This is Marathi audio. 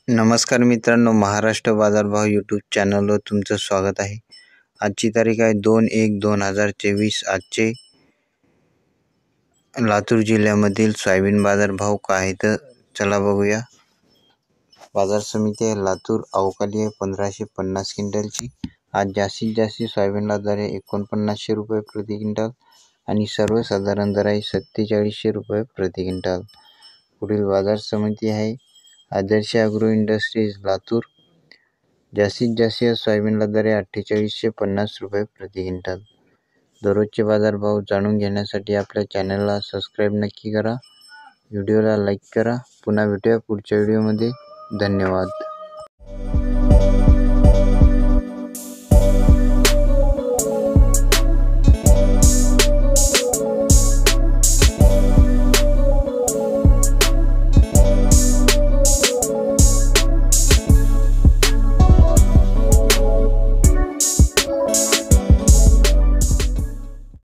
नमस्कार मित्रांनो, महाराष्ट्र बाजारभाव यूट्यूब चॅनलवर तुमचं स्वागत आहे. आजची तारीख आहे 2/1/2024. आजचे लातूर जिल्ह्यामधील सोयाबीन बाजारभाव काय आहे तर चला बघूया. बाजार समिती आहे लातूर, अवकाली आहे 1550 क्विंटलची. आज जास्तीत जास्त सोयाबीनला दर आहे 4900 रुपये प्रति क्विंटल आणि सर्वसाधारण दर आहे 4700 रुपये प्रति क्विंटल. पुढील बाजार समिती आहे आदर्श ॲग्रो इंडस्ट्रीज लातूर. जास्तीत जास्त सोयाबीनला दर आहे 4850 रुपये प्रति क्विंटल. दररोजचे बाजारभाव जाणून घेण्यासाठी आपल्या चॅनलला सबस्क्राईब नक्की करा. व्हिडिओला लाईक करा. पुन्हा भेटूया पुढच्या व्हिडिओमध्ये. धन्यवाद.